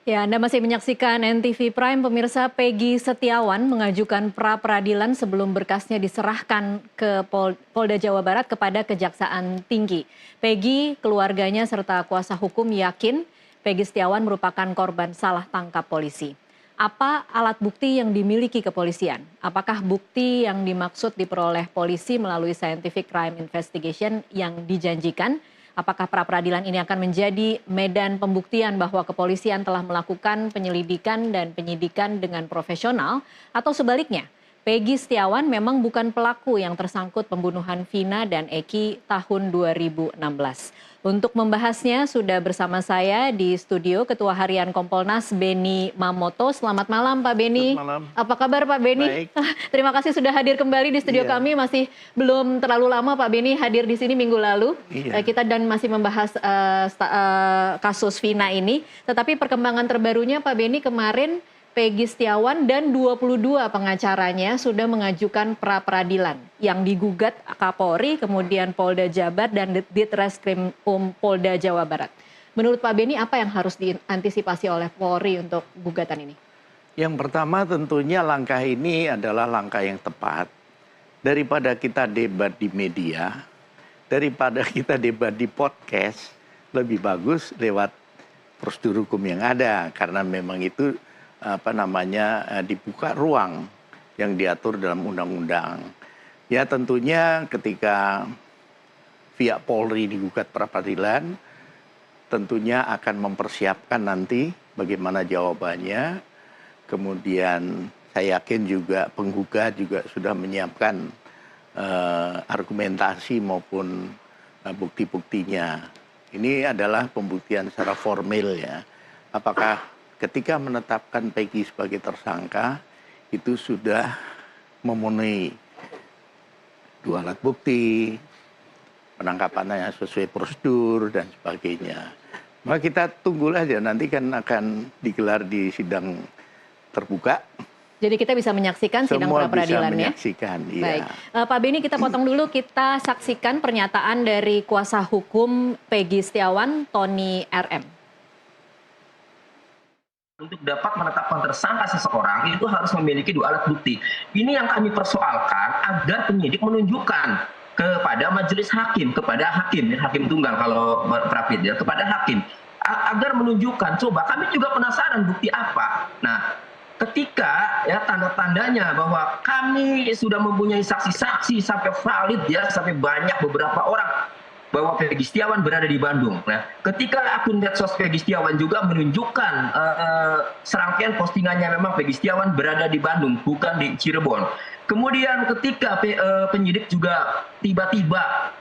Ya, Anda masih menyaksikan NTV Prime. Pemirsa, Peggy Setiawan mengajukan pra-peradilan sebelum berkasnya diserahkan ke Polda Jawa Barat kepada Kejaksaan Tinggi. Peggy, keluarganya serta kuasa hukum yakin Peggy Setiawan merupakan korban salah tangkap polisi. Apa alat bukti yang dimiliki kepolisian? Apakah bukti yang dimaksud diperoleh polisi melalui Scientific Crime Investigation yang dijanjikan? Apakah pra-peradilan ini akan menjadi medan pembuktian bahwa kepolisian telah melakukan penyelidikan dan penyidikan dengan profesional, atau sebaliknya, Peggy Setiawan memang bukan pelaku yang tersangkut pembunuhan Vina dan Eki tahun 2016. Untuk membahasnya sudah bersama saya di studio Ketua Harian Kompolnas Beni Mamoto. Selamat malam Pak Beni. Selamat malam. Apa kabar Pak Beni? Baik. Terima kasih sudah hadir kembali di studio Iya. kami. Masih belum terlalu lama Pak Beni hadir di sini minggu lalu. Iya. Kita dan masih membahas kasus Vina ini. Tetapi perkembangan terbarunya Pak Beni, kemarin Peggy Setiawan dan 22 pengacaranya sudah mengajukan pra-peradilan yang digugat Kapolri, kemudian Polda Jabar dan Ditreskrim Polda Jawa Barat. Menurut Pak Beni, apa yang harus diantisipasi oleh Polri untuk gugatan ini? Yang pertama tentunya langkah ini adalah langkah yang tepat. Daripada kita debat di media, daripada kita debat di podcast, lebih bagus lewat prosedur hukum yang ada. Karena memang itu dibuka ruang yang diatur dalam undang-undang. Ya tentunya ketika pihak Polri digugat pra-peradilan, tentunya akan mempersiapkan nanti bagaimana jawabannya. Kemudian saya yakin juga penggugat juga sudah menyiapkan argumentasi maupun bukti-buktinya. Ini adalah pembuktian secara formil ya. Apakah ketika menetapkan Peggy sebagai tersangka itu sudah memenuhi 2 alat bukti, penangkapannya sesuai prosedur dan sebagainya. Maka kita tunggulah aja, nanti kan akan digelar di sidang terbuka. Jadi kita bisa menyaksikan sidang pra-peradilannya. Semua bisa menyaksikan, iya. Baik, Pak Beni, kita potong dulu, kita saksikan pernyataan dari kuasa hukum Peggy Setiawan, Tony RM. Untuk dapat menetapkan tersangka seseorang itu harus memiliki 2 alat bukti. Ini yang kami persoalkan agar penyidik menunjukkan kepada majelis hakim, kepada hakim tunggal kalau Prapit ya, kepada hakim agar menunjukkan, coba kami juga penasaran bukti apa. Nah, ketika ya tanda-tandanya bahwa kami sudah mempunyai saksi-saksi sampai valid ya, sampai banyak beberapa orang bahwa Peggy Setiawan berada di Bandung. Nah, ketika akun medsos Peggy Setiawan juga menunjukkan serangkaian postingannya memang Peggy Setiawan berada di Bandung, bukan di Cirebon. Kemudian ketika penyidik juga tiba-tiba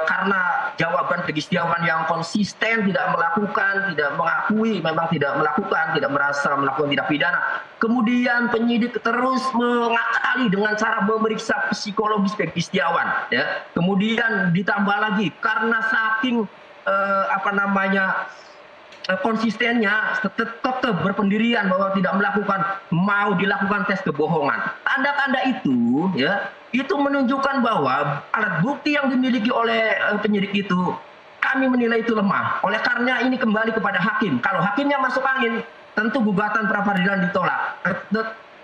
karena jawaban Peggy Setiawan yang konsisten tidak melakukan, tidak mengakui memang tidak melakukan, tidak merasa melakukan tindak pidana. Kemudian penyidik terus mengakali dengan cara memeriksa psikologis Peggy Setiawan. Ya. Kemudian ditambah lagi karena saking konsistennya tetap berpendirian bahwa tidak mau dilakukan tes kebohongan. Tanda-tanda itu ya itu menunjukkan bahwa alat bukti yang dimiliki oleh penyidik itu kami menilai itu lemah. Oleh karena ini kembali kepada hakim. Kalau hakimnya masuk angin, tentu gugatan pra-peradilan ditolak.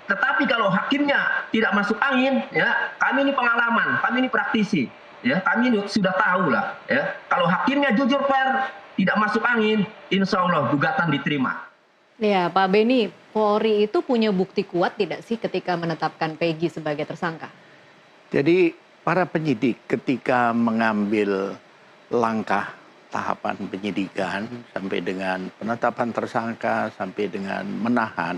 Tetapi kalau hakimnya tidak masuk angin, ya kami ini pengalaman, kami ini praktisi, ya kami ini sudah tahu lah, ya kalau hakimnya jujur fair, tidak masuk angin, insya Allah gugatan diterima. Ya, Pak Beni, Polri itu punya bukti kuat tidak sih ketika menetapkan Peggy sebagai tersangka? Jadi para penyidik ketika mengambil langkah tahapan penyidikan sampai dengan penetapan tersangka sampai dengan menahan,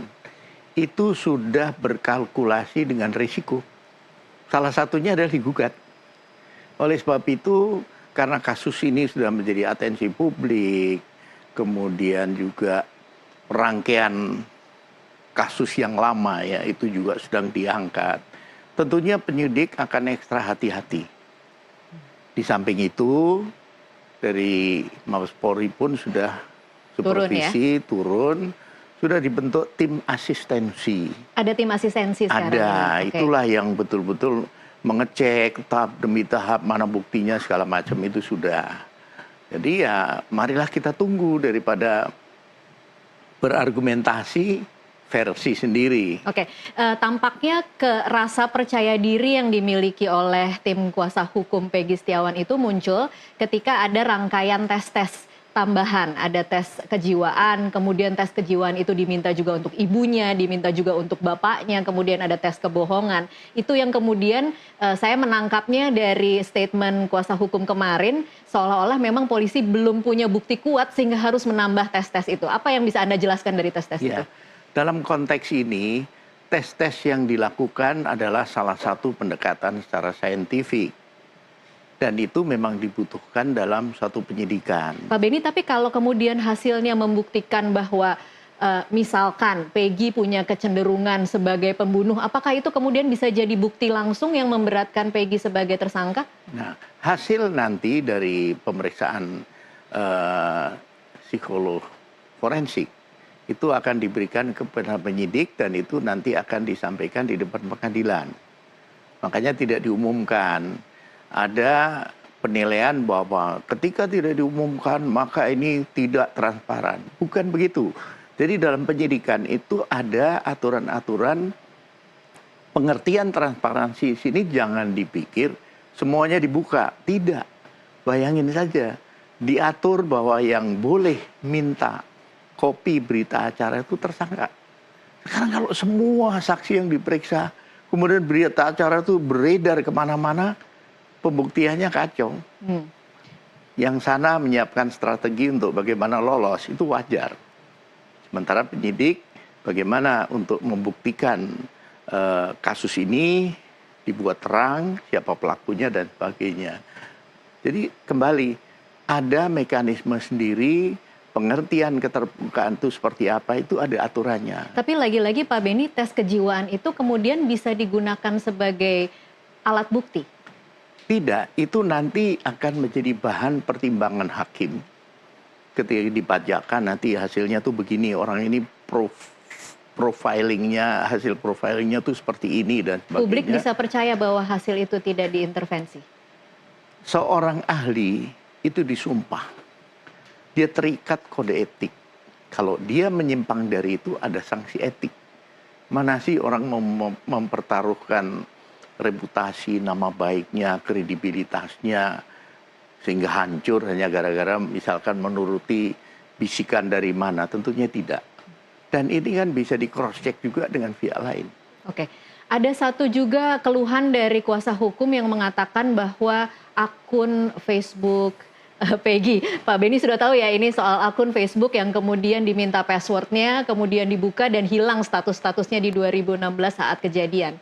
itu sudah berkalkulasi dengan risiko. Salah satunya adalah digugat. Oleh sebab itu, karena kasus ini sudah menjadi atensi publik, kemudian juga rangkaian kasus yang lama ya itu juga sedang diangkat. Tentunya penyidik akan ekstra hati-hati. Di samping itu, dari Mabes Polri pun sudah supervisi turun, sudah dibentuk tim asistensi. Ada tim asistensi sekarang? Ada, itulah yang betul-betul mengecek tahap demi tahap mana buktinya segala macam itu sudah. Jadi ya marilah kita tunggu daripada berargumentasi versi sendiri. Oke, tampaknya rasa percaya diri yang dimiliki oleh tim kuasa hukum Peggy Setiawan itu muncul ketika ada rangkaian tes-tes tambahan. Ada tes kejiwaan, kemudian tes kejiwaan itu diminta juga untuk ibunya, diminta juga untuk bapaknya, kemudian ada tes kebohongan. Itu yang kemudian saya menangkapnya dari statement kuasa hukum kemarin, seolah-olah memang polisi belum punya bukti kuat sehingga harus menambah tes-tes itu. Apa yang bisa Anda jelaskan dari tes-tes itu? Dalam konteks ini, tes-tes yang dilakukan adalah salah satu pendekatan secara saintifik. Dan itu memang dibutuhkan dalam satu penyidikan. Pak Beni, tapi kalau kemudian hasilnya membuktikan bahwa misalkan Peggy punya kecenderungan sebagai pembunuh, apakah itu kemudian bisa jadi bukti langsung yang memberatkan Peggy sebagai tersangka? Nah, hasil nanti dari pemeriksaan psikolog forensik itu akan diberikan kepada penyidik dan itu nanti akan disampaikan di depan pengadilan. Makanya tidak diumumkan. Ada penilaian bahwa ketika tidak diumumkan maka ini tidak transparan. Bukan begitu. Jadi dalam penyidikan itu ada aturan-aturan pengertian transparansi. Sini jangan dipikir semuanya dibuka. Tidak. Bayangin saja. Diatur bahwa yang boleh minta kopi berita acara itu tersangka. Sekarang kalau semua saksi yang diperiksa, kemudian berita acara itu beredar kemana-mana, pembuktiannya kacau. Yang sana menyiapkan strategi untuk bagaimana lolos, itu wajar. Sementara penyidik, bagaimana untuk membuktikan kasus ini, dibuat terang, siapa pelakunya dan sebagainya. Jadi kembali, ada mekanisme sendiri, pengertian keterbukaan itu seperti apa, itu ada aturannya. Tapi lagi-lagi Pak Beni, tes kejiwaan itu kemudian bisa digunakan sebagai alat bukti? Tidak, itu nanti akan menjadi bahan pertimbangan hakim. Ketika dibacakan nanti hasilnya tuh begini, orang ini profilingnya, hasil profilingnya tuh seperti ini dan sebagainya. Publik bisa percaya bahwa hasil itu tidak diintervensi? Seorang ahli itu disumpah. Dia terikat kode etik. Kalau dia menyimpang dari itu ada sanksi etik. Mana sih orang mempertaruhkan reputasi, nama baiknya, kredibilitasnya, sehingga hancur hanya gara-gara misalkan menuruti bisikan dari mana? Tentunya tidak. Dan ini kan bisa di cross check juga dengan pihak lain. Oke, ada satu juga keluhan dari kuasa hukum yang mengatakan bahwa akun Facebook Peggy, Pak Beni sudah tahu ya ini soal akun Facebook yang kemudian diminta passwordnya, kemudian dibuka dan hilang statusnya di 2016 saat kejadian.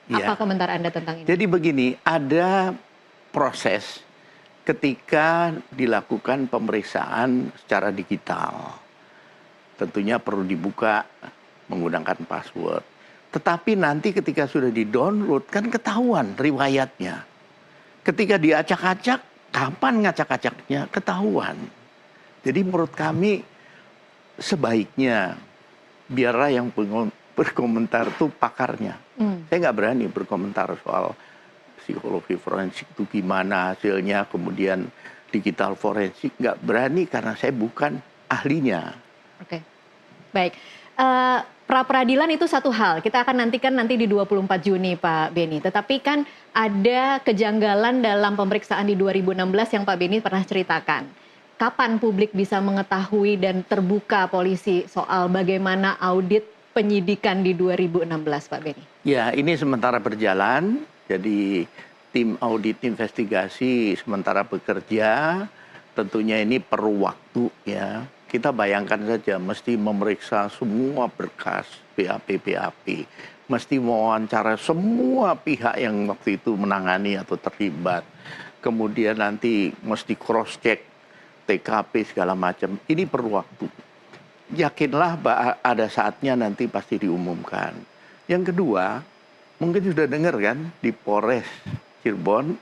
Apa komentar Anda tentang ini? Jadi begini, ada proses ketika dilakukan pemeriksaan secara digital. Tentunya perlu dibuka menggunakan password. Tetapi nanti ketika sudah di-download kan ketahuan riwayatnya. Ketika diacak-acak, kapan ngacak-acaknya ketahuan. Jadi menurut kami sebaiknya biarlah yang berkomentar itu pakarnya. Saya nggak berani berkomentar soal psikologi forensik itu gimana hasilnya, kemudian digital forensik nggak berani karena saya bukan ahlinya. Oke, baik. Pra peradilan itu satu hal, kita akan nantikan nanti di 24 Juni Pak Beni. Tetapi kan ada kejanggalan dalam pemeriksaan di 2016 yang Pak Beni pernah ceritakan. Kapan publik bisa mengetahui dan terbuka polisi soal bagaimana audit penyidikan di 2016 Pak Beni? Ya, ini sementara berjalan, jadi tim audit investigasi sementara bekerja, tentunya ini perlu waktu ya. Kita bayangkan saja, mesti memeriksa semua berkas BAP, mesti mewawancara semua pihak yang waktu itu menangani atau terlibat. Kemudian nanti mesti cross check TKP segala macam. Ini perlu waktu. Yakinlah ada saatnya nanti pasti diumumkan. Yang kedua, mungkin sudah dengar kan di Polres Cirebon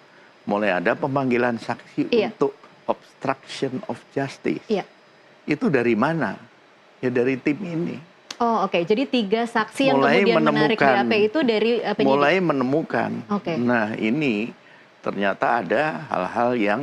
mulai ada pemanggilan saksi untuk obstruction of justice. Itu dari mana? Ya dari tim ini. Oh oke, jadi 3 saksi yang kemudian menarik BAP itu dari penyidik? Mulai menemukan. Oke. Nah ini ternyata ada hal-hal yang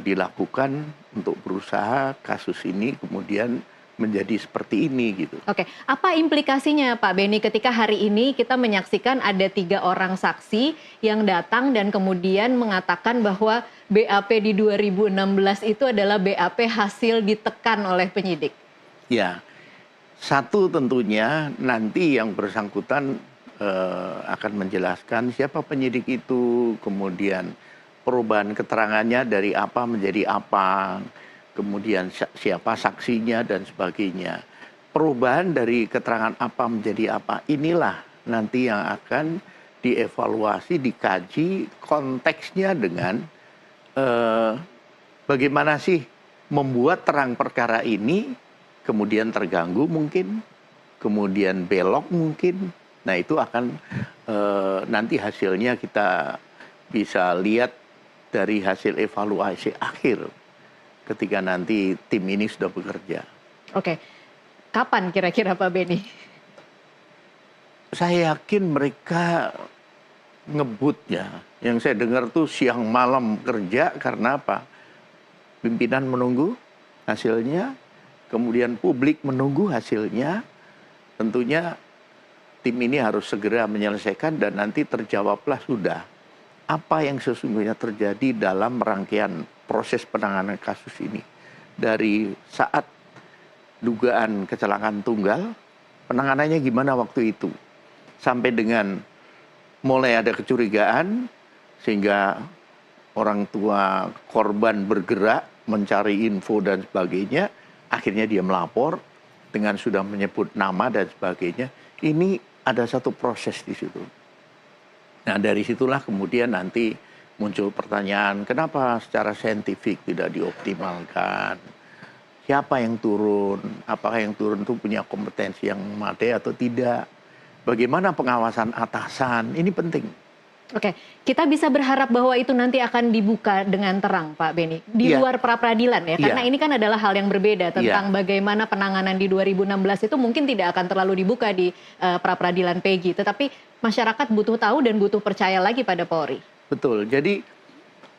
dilakukan untuk berusaha kasus ini kemudian menjadi seperti ini gitu. Oke, apa implikasinya Pak Beni ketika hari ini kita menyaksikan ada 3 orang saksi yang datang dan kemudian mengatakan bahwa BAP di 2016 itu adalah BAP hasil ditekan oleh penyidik? Ya, satu tentunya nanti yang bersangkutan akan menjelaskan siapa penyidik itu, kemudian perubahan keterangannya dari apa menjadi apa, kemudian siapa saksinya dan sebagainya. Perubahan dari keterangan apa menjadi apa, inilah nanti yang akan dievaluasi, dikaji konteksnya dengan bagaimana sih membuat terang perkara ini kemudian terganggu mungkin, kemudian belok mungkin. Nah itu akan nanti hasilnya kita bisa lihat dari hasil evaluasi akhir ketika nanti tim ini sudah bekerja. Oke, kapan kira-kira Pak Beni? Saya yakin mereka ngebutnya. Yang saya dengar tuh siang malam kerja karena apa? Pimpinan menunggu hasilnya, kemudian publik menunggu hasilnya. Tentunya tim ini harus segera menyelesaikan dan nanti terjawablah sudah apa yang sesungguhnya terjadi dalam rangkaian proses penanganan kasus ini. Dari saat dugaan kecelakaan tunggal, penanganannya gimana waktu itu. Sampai dengan mulai ada kecurigaan, sehingga orang tua korban bergerak, mencari info dan sebagainya. Akhirnya dia melapor dengan sudah menyebut nama dan sebagainya. Ini ada satu proses di situ. Nah dari situlah kemudian nanti muncul pertanyaan, kenapa secara saintifik tidak dioptimalkan? Siapa yang turun? Apakah yang turun itu punya kompetensi yang memadai atau tidak? Bagaimana pengawasan atasan? Ini penting. Oke, kita bisa berharap bahwa itu nanti akan dibuka dengan terang, Pak Beni. Di luar pra-peradilan ya, karena ini kan adalah hal yang berbeda tentang bagaimana penanganan di 2016 itu mungkin tidak akan terlalu dibuka di pra-peradilan PEGI. Tetapi masyarakat butuh tahu dan butuh percaya lagi pada Polri. Betul, jadi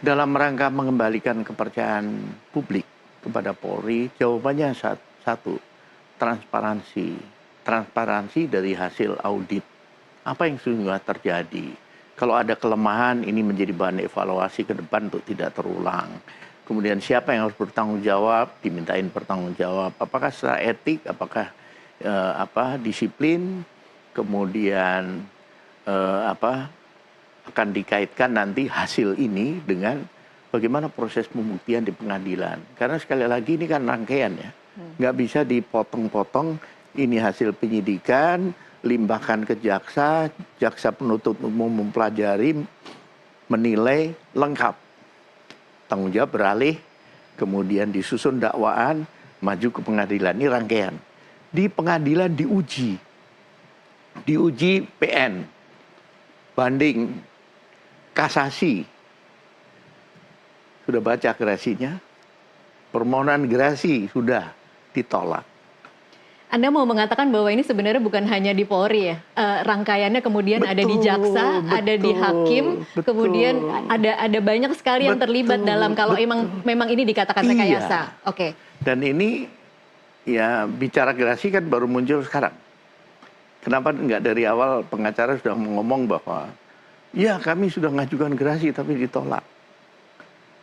dalam rangka mengembalikan kepercayaan publik kepada Polri, jawabannya satu, transparansi. Transparansi dari hasil audit. Apa yang sesungguhnya terjadi? Kalau ada kelemahan, ini menjadi bahan evaluasi ke depan untuk tidak terulang. Kemudian siapa yang harus bertanggung jawab, dimintain bertanggung jawab. Apakah secara etik, apakah disiplin, kemudian akan dikaitkan nanti hasil ini dengan bagaimana proses pembuktian di pengadilan. Karena sekali lagi ini kan rangkaian ya, nggak bisa dipotong-potong. Ini hasil penyidikan, limbahkan ke jaksa, jaksa penuntut umum mempelajari, menilai lengkap. Tanggung jawab beralih, kemudian disusun dakwaan, maju ke pengadilan. Ini rangkaian. Di pengadilan diuji PN, banding, kasasi. Sudah baca gerasinya, permohonan gerasi sudah ditolak. Anda mau mengatakan bahwa ini sebenarnya bukan hanya di Polri ya, rangkaiannya kemudian ada di jaksa, ada di hakim, kemudian ada banyak sekali yang terlibat dalam kalau memang ini dikatakan rekayasa. Oke. Dan ini ya bicara gerasi kan baru muncul sekarang. Kenapa enggak dari awal pengacara sudah ngomong bahwa ya kami sudah ngajukan gerasi tapi ditolak.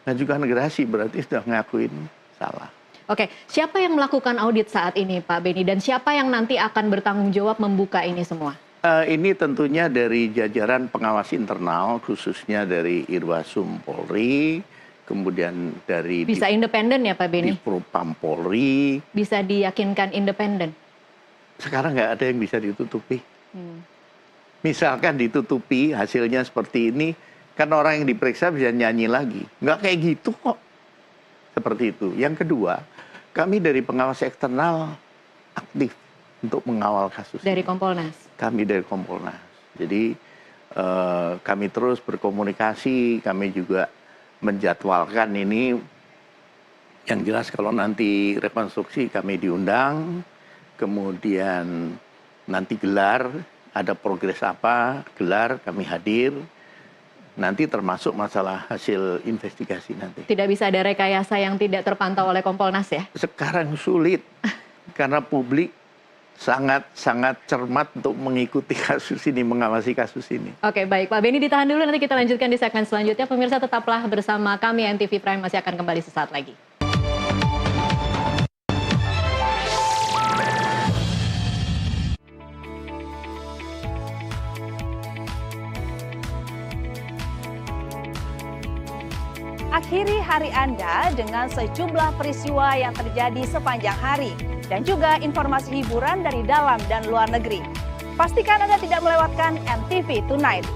Ngajukan gerasi berarti sudah ngakuin salah. Oke, siapa yang melakukan audit saat ini Pak Beni dan siapa yang nanti akan bertanggung jawab membuka ini semua? Ini tentunya dari jajaran pengawas internal, khususnya dari Irwasum Polri, kemudian dari bisa independen ya Pak Beni? Di Propam Polri. Bisa diyakinkan independen? Sekarang nggak ada yang bisa ditutupi. Misalkan ditutupi hasilnya seperti ini, kan orang yang diperiksa bisa nyanyi lagi. Nggak kayak gitu kok. Seperti itu. Yang kedua, kami dari pengawas eksternal aktif untuk mengawal kasus dari ini. Kompolnas. Kami dari Kompolnas. Jadi kami terus berkomunikasi, kami juga menjadwalkan ini. Yang jelas kalau nanti rekonstruksi kami diundang, kemudian nanti gelar, ada progres apa, gelar kami hadir. Nanti termasuk masalah hasil investigasi nanti. Tidak bisa ada rekayasa yang tidak terpantau oleh Kompolnas ya? Sekarang sulit. karena publik sangat cermat untuk mengikuti kasus ini, mengawasi kasus ini. Oke, baik. Pak Beni ditahan dulu, nanti kita lanjutkan di segmen selanjutnya. Pemirsa tetaplah bersama kami, NTV Prime masih akan kembali sesaat lagi. Akhiri hari Anda dengan sejumlah peristiwa yang terjadi sepanjang hari dan juga informasi hiburan dari dalam dan luar negeri. Pastikan Anda tidak melewatkan NTV Tonight.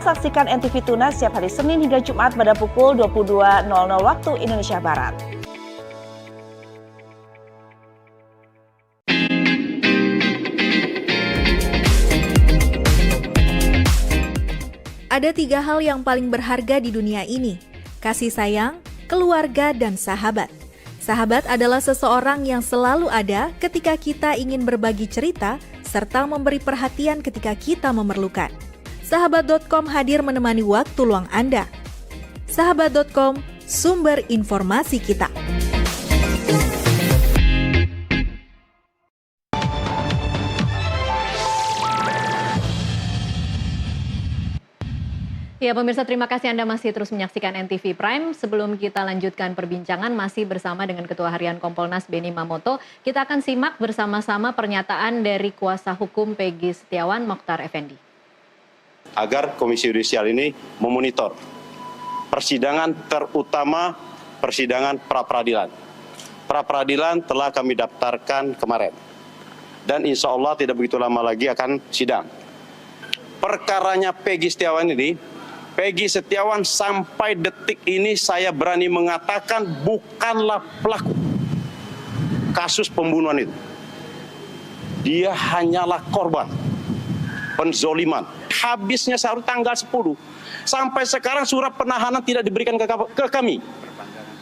Saksikan NTV Tonight setiap hari Senin hingga Jumat pada pukul 22.00 waktu Indonesia Barat. Ada 3 hal yang paling berharga di dunia ini: kasih sayang, keluarga, dan sahabat. Sahabat adalah seseorang yang selalu ada ketika kita ingin berbagi cerita, serta memberi perhatian ketika kita memerlukan. Sahabat.com hadir menemani waktu luang Anda. Sahabat.com, sumber informasi kita. Ya pemirsa, terima kasih Anda masih terus menyaksikan NTV Prime. Sebelum kita lanjutkan perbincangan masih bersama dengan Ketua Harian Kompolnas Benny Mamoto, kita akan simak bersama-sama pernyataan dari kuasa hukum Peggy Setiawan, Mokhtar Effendi. Agar Komisi Yudisial ini memonitor persidangan, terutama persidangan pra-peradilan. Pra-peradilan telah kami daftarkan kemarin. Dan insya Allah tidak begitu lama lagi akan sidang. Perkaranya Peggy Setiawan ini, Peggy Setiawan sampai detik ini saya berani mengatakan bukanlah pelaku kasus pembunuhan itu. Dia hanyalah korban penzoliman. Habisnya sehari tanggal 10. Sampai sekarang surat penahanan tidak diberikan ke kami.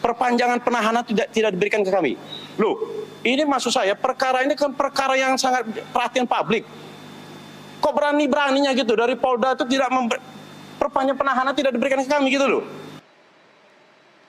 Perpanjangan penahanan tidak diberikan ke kami. Loh, ini maksud saya perkara ini kan perkara yang sangat perhatian publik. Kok berani-beraninya gitu dari Polda itu tidak perpanjangan penahanan tidak diberikan ke kami gitu loh.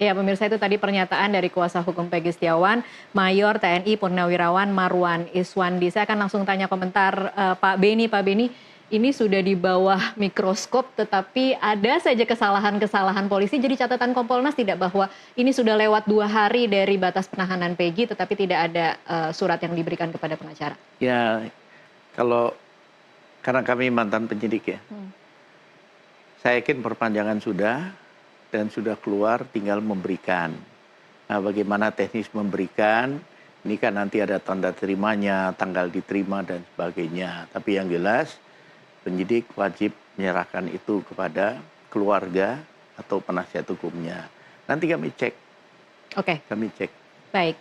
Ya pemirsa, itu tadi pernyataan dari kuasa hukum Peggy Setiawan, Mayor TNI Purnawirawan Marwan Iswandi. Saya akan langsung tanya komentar Pak Beni. Pak Beni, ini sudah di bawah mikroskop tetapi ada saja kesalahan-kesalahan polisi. Jadi catatan Kompolnas tidak bahwa ini sudah lewat 2 hari dari batas penahanan Peggy tetapi tidak ada surat yang diberikan kepada pengacara. Ya, karena kami mantan penyidik ya. Saya yakin perpanjangan sudah dan sudah keluar, tinggal memberikan. Nah, bagaimana teknis memberikan, ini kan nanti ada tanda terimanya, tanggal diterima dan sebagainya. Tapi yang jelas penyidik wajib menyerahkan itu kepada keluarga atau penasihat hukumnya. Nanti kami cek. Oke. Kami cek. Baik.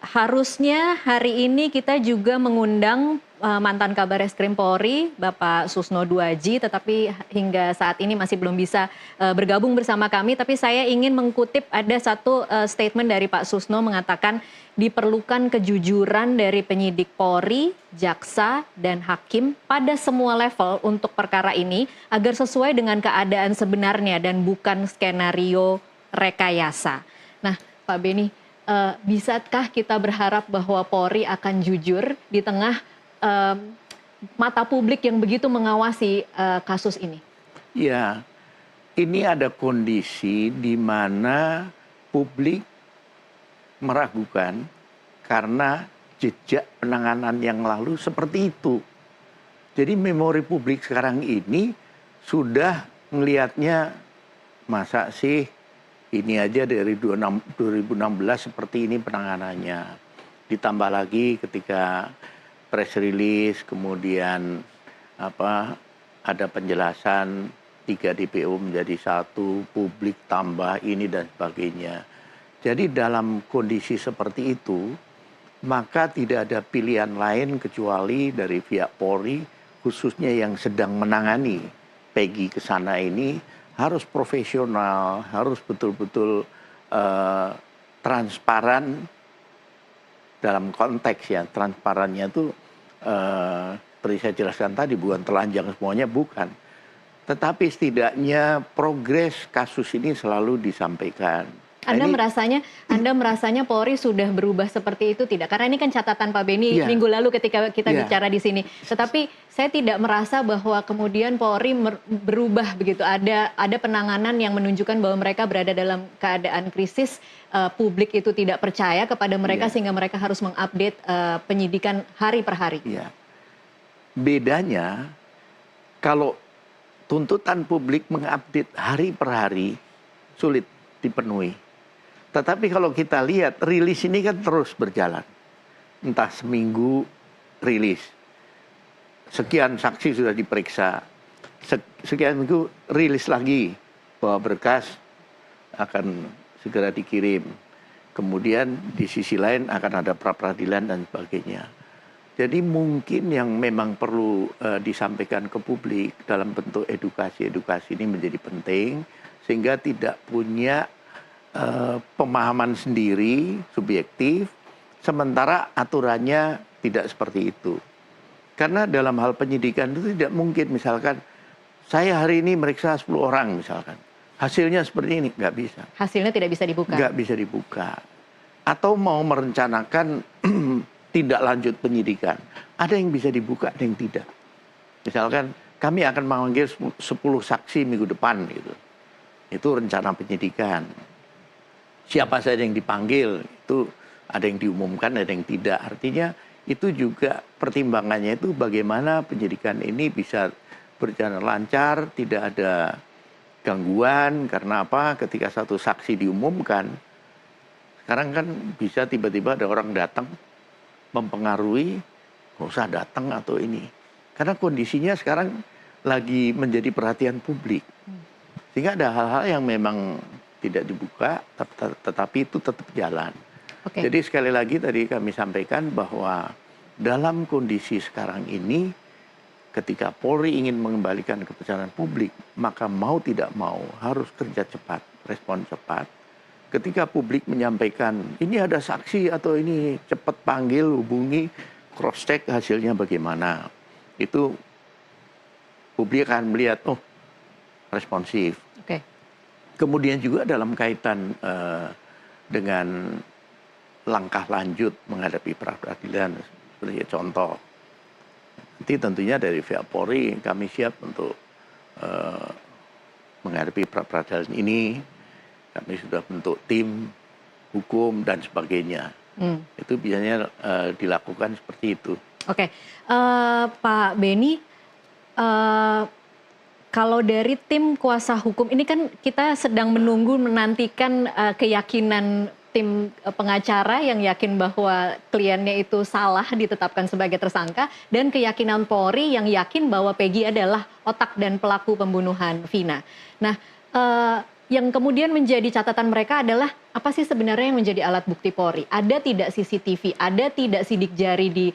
Harusnya hari ini kita juga mengundang mantan Kabar Eskrim Polri, Bapak Susno Duaji, tetapi hingga saat ini masih belum bisa bergabung bersama kami. Tapi saya ingin mengutip ada satu statement dari Pak Susno mengatakan diperlukan kejujuran dari penyidik Polri, jaksa, dan hakim pada semua level untuk perkara ini agar sesuai dengan keadaan sebenarnya dan bukan skenario rekayasa. Nah, Pak Beni, bisakah kita berharap bahwa Polri akan jujur di tengah mata publik yang begitu mengawasi kasus ini? Ya, ini ada kondisi di mana publik meragukan karena jejak penanganan yang lalu seperti itu. Jadi memori publik sekarang ini sudah melihatnya, masa sih ini aja dari 2016 seperti ini penanganannya. Ditambah lagi ketika press release, kemudian ada penjelasan 3 DPO menjadi 1, publik tambah ini dan sebagainya. Jadi dalam kondisi seperti itu, maka tidak ada pilihan lain kecuali dari pihak Polri, khususnya yang sedang menangani Peggy ke sana ini, harus profesional, harus betul-betul transparan dalam konteks ya. Transparannya itu seperti saya jelaskan tadi, bukan telanjang semuanya, bukan. Tetapi setidaknya progres kasus ini selalu disampaikan. Anda ini merasanya Polri sudah berubah seperti itu tidak? Karena ini kan catatan Pak Beni Iya. minggu lalu ketika kita Iya. bicara di sini. Tetapi saya tidak merasa bahwa kemudian Polri berubah begitu. Ada penanganan yang menunjukkan bahwa mereka berada dalam keadaan krisis, publik itu tidak percaya kepada mereka Iya. sehingga mereka harus mengupdate penyidikan hari per hari. ya, bedanya kalau tuntutan publik mengupdate hari per hari sulit dipenuhi. Tetapi kalau kita lihat rilis ini kan terus berjalan. Entah seminggu rilis. Sekian saksi sudah diperiksa. Sekian minggu rilis lagi bahwa berkas akan segera dikirim. Kemudian di sisi lain akan ada pra-peradilan dan sebagainya. Jadi mungkin yang memang perlu disampaikan ke publik dalam bentuk edukasi ini menjadi penting. Sehingga tidak punya pemahaman sendiri, subjektif, sementara aturannya tidak seperti itu. Karena dalam hal penyidikan itu tidak mungkin misalkan, saya hari ini meriksa 10 orang misalkan. Hasilnya seperti ini, nggak bisa. Hasilnya tidak bisa dibuka. Nggak bisa dibuka. Atau mau merencanakan tindak lanjut penyidikan. Ada yang bisa dibuka, ada yang tidak. Misalkan kami akan memanggil 10 saksi minggu depan gitu. Itu rencana penyidikan. Siapa saja yang dipanggil, itu ada yang diumumkan, ada yang tidak. Artinya itu juga pertimbangannya itu bagaimana penyidikan ini bisa berjalan lancar, tidak ada gangguan. Karena apa? Ketika satu saksi diumumkan, sekarang kan bisa tiba-tiba ada orang datang mempengaruhi, nggak usah datang atau ini. Karena kondisinya sekarang lagi menjadi perhatian publik. Sehingga ada hal-hal yang memang tidak dibuka, tetapi itu tetap jalan. Oke. Jadi sekali lagi tadi kami sampaikan bahwa dalam kondisi sekarang ini, ketika Polri ingin mengembalikan kepercayaan publik, maka mau tidak mau harus kerja cepat, respon cepat. Ketika publik menyampaikan, ini ada saksi atau ini cepat panggil, hubungi, cross check hasilnya bagaimana. Itu publik akan melihat, oh responsif. Oke. Kemudian juga dalam kaitan dengan langkah lanjut menghadapi pra-peradilan, sebagai contoh. Nanti tentunya dari pihak Polri kami siap untuk menghadapi pra-peradilan ini. Kami sudah bentuk tim hukum dan sebagainya. Itu biasanya dilakukan seperti itu. Oke, Pak Beni, kalau dari tim kuasa hukum ini kan kita sedang menantikan keyakinan tim pengacara yang yakin bahwa kliennya itu salah ditetapkan sebagai tersangka dan keyakinan Polri yang yakin bahwa Peggy adalah otak dan pelaku pembunuhan Vina. Nah, yang kemudian menjadi catatan mereka adalah apa sih sebenarnya yang menjadi alat bukti Polri? Ada tidak CCTV? Ada tidak sidik jari di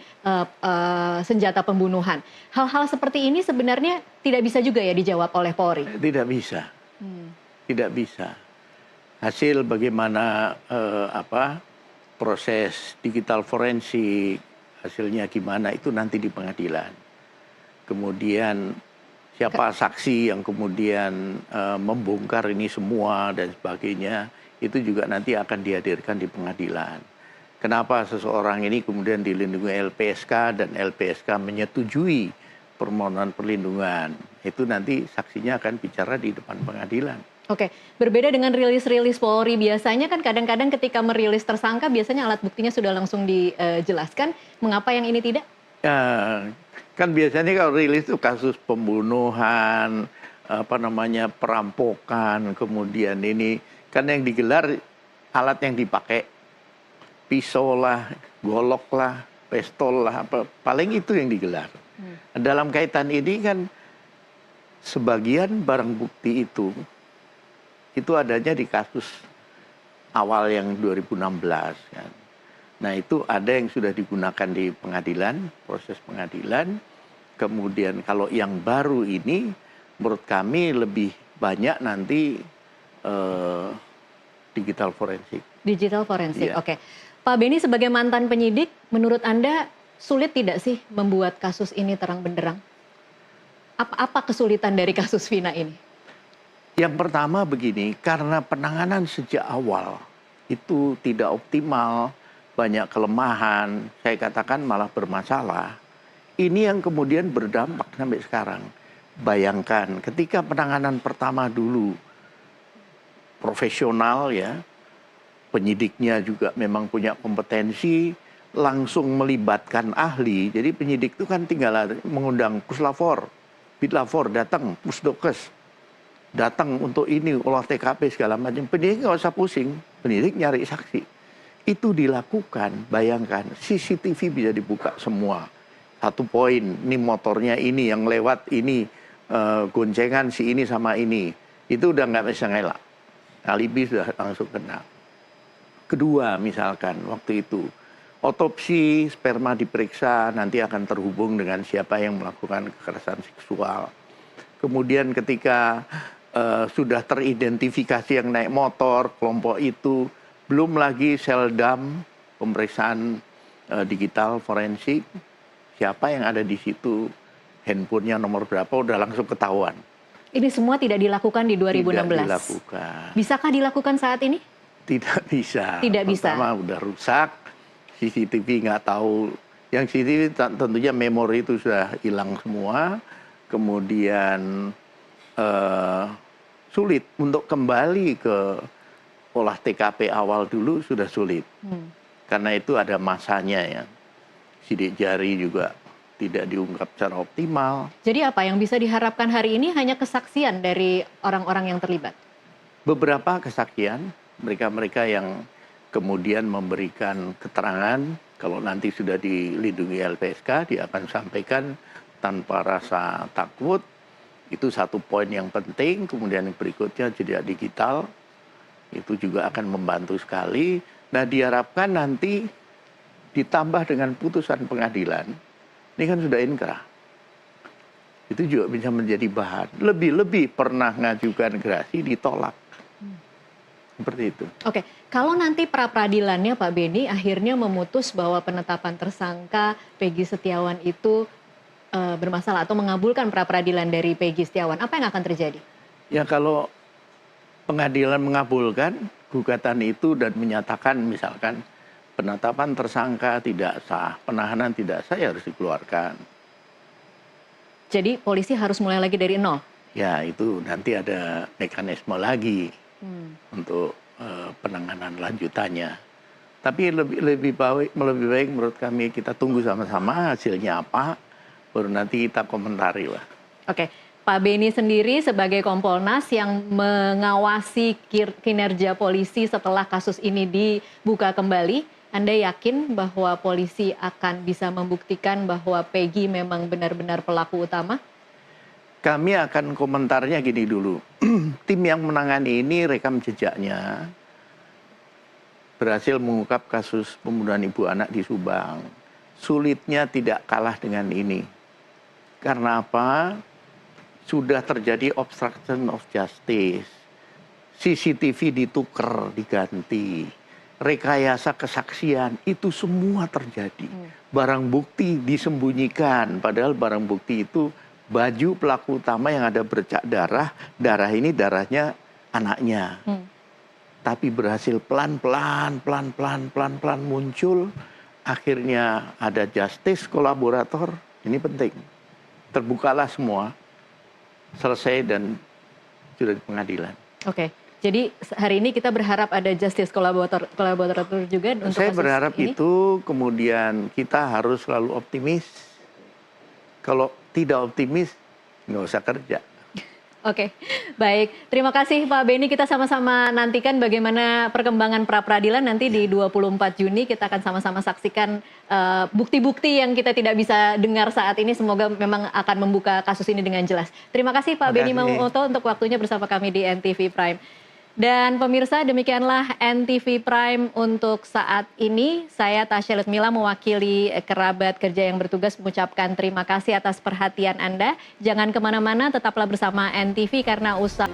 senjata pembunuhan? Hal-hal seperti ini sebenarnya tidak bisa juga ya dijawab oleh Polri? Tidak bisa. Tidak bisa. Hasil bagaimana proses digital forensik, hasilnya gimana itu nanti di pengadilan. Kemudian siapa saksi yang kemudian membongkar ini semua dan sebagainya, itu juga nanti akan dihadirkan di pengadilan. Kenapa seseorang ini kemudian dilindungi LPSK dan LPSK menyetujui permohonan perlindungan, itu nanti saksinya akan bicara di depan pengadilan. Oke, berbeda dengan rilis-rilis Polri biasanya kan kadang-kadang ketika merilis tersangka biasanya alat buktinya sudah langsung dijelaskan. Mengapa yang ini tidak? Kan biasanya kalau rilis itu kasus pembunuhan, perampokan, kemudian ini kan yang digelar alat yang dipakai pisau lah, golok lah, pistol lah, paling itu yang digelar. Dalam kaitan ini kan sebagian barang bukti itu adanya di kasus awal yang 2016 kan. Nah itu ada yang sudah digunakan di pengadilan, proses pengadilan. Kemudian kalau yang baru ini menurut kami lebih banyak nanti digital forensik. Digital forensik, yeah. Oke. Pak Beni sebagai mantan penyidik, menurut Anda sulit tidak sih membuat kasus ini terang benderang? Apa kesulitan dari kasus Vina ini? Yang pertama begini, karena penanganan sejak awal itu tidak optimal, banyak kelemahan, saya katakan malah bermasalah. Ini yang kemudian berdampak sampai sekarang. Bayangkan ketika penanganan pertama dulu profesional ya, penyidiknya juga memang punya kompetensi, langsung melibatkan ahli. Jadi penyidik itu kan tinggal mengundang puslapor, bitlapor datang, pusdokes datang untuk ini, olah TKP segala macam. Penyidik nggak usah pusing, penyidik nyari saksi. Itu dilakukan, bayangkan CCTV bisa dibuka semua. Satu poin, ini motornya ini yang lewat ini, goncengan si ini sama ini. Itu udah nggak bisa ngelak. Alibi sudah langsung kena. Kedua misalkan waktu itu otopsi sperma diperiksa, nanti akan terhubung dengan siapa yang melakukan kekerasan seksual. Kemudian ketika sudah teridentifikasi yang naik motor, kelompok itu, belum lagi seldam, pemeriksaan digital forensik, siapa yang ada di situ, handphonenya nomor berapa, udah langsung ketahuan. Ini semua tidak dilakukan di 2016? Tidak dilakukan. Bisakah dilakukan saat ini? Tidak bisa. Tidak bisa. Pertama udah rusak, CCTV nggak tahu. Yang CCTV tentunya memori itu sudah hilang semua. Kemudian sulit untuk kembali ke olah TKP awal dulu sudah sulit. Karena itu ada masanya ya. Sidik jari juga tidak diungkap secara optimal. Jadi apa yang bisa diharapkan hari ini hanya kesaksian dari orang-orang yang terlibat? Beberapa kesaksian, mereka-mereka yang kemudian memberikan keterangan, kalau nanti sudah dilindungi LPSK, dia akan sampaikan tanpa rasa takut. Itu satu poin yang penting. Kemudian yang berikutnya jejak digital, itu juga akan membantu sekali. Nah diharapkan nanti ditambah dengan putusan pengadilan, ini kan sudah inkrah. Itu juga bisa menjadi bahan. Lebih-lebih pernah ngajukan gerasi ditolak. Seperti itu. Oke, kalau nanti pra-peradilannya Pak Beni akhirnya memutus bahwa penetapan tersangka Peggy Setiawan itu bermasalah atau mengabulkan pra-peradilan dari Peggy Setiawan, apa yang akan terjadi? Ya kalau pengadilan mengabulkan gugatan itu dan menyatakan misalkan penetapan tersangka tidak sah, penahanan tidak sah, ya harus dikeluarkan. Jadi polisi harus mulai lagi dari nol? Ya itu nanti ada mekanisme lagi untuk penanganan lanjutannya. Tapi lebih baik menurut kami kita tunggu sama-sama hasilnya apa, baru nanti kita komentari lah. Oke, Pak Beni sendiri sebagai Kompolnas yang mengawasi kinerja polisi setelah kasus ini dibuka kembali, Anda yakin bahwa polisi akan bisa membuktikan bahwa Peggy memang benar-benar pelaku utama? Kami akan komentarnya gini dulu. Tim yang menangani ini rekam jejaknya berhasil mengungkap kasus pembunuhan ibu anak di Subang. Sulitnya tidak kalah dengan ini. Karena apa? Sudah terjadi obstruction of justice. CCTV ditukar, diganti. Rekayasa kesaksian, itu semua terjadi. Barang bukti disembunyikan, padahal barang bukti itu baju pelaku utama yang ada bercak darah, darah ini darahnya anaknya. Tapi berhasil pelan-pelan muncul, akhirnya ada justice kolaborator, ini penting. Terbukalah semua, selesai dan sudah di pengadilan. Oke. Jadi hari ini kita berharap ada justice kolaborator juga untuk saya kasus berharap ini? itu kemudian kita harus selalu optimis. Kalau tidak optimis, nggak usah kerja. Oke, baik. Terima kasih Pak Beni. Kita sama-sama nantikan bagaimana perkembangan pra-peradilan nanti di 24 Juni. Kita akan sama-sama saksikan bukti-bukti yang kita tidak bisa dengar saat ini. Semoga memang akan membuka kasus ini dengan jelas. Terima kasih Pak Beni Mamoto untuk waktunya bersama kami di NTV Prime. Dan pemirsa, demikianlah NTV Prime untuk saat ini. Saya Tasya Lutmila mewakili kerabat kerja yang bertugas mengucapkan terima kasih atas perhatian Anda. Jangan kemana-mana, tetaplah bersama NTV karena usaha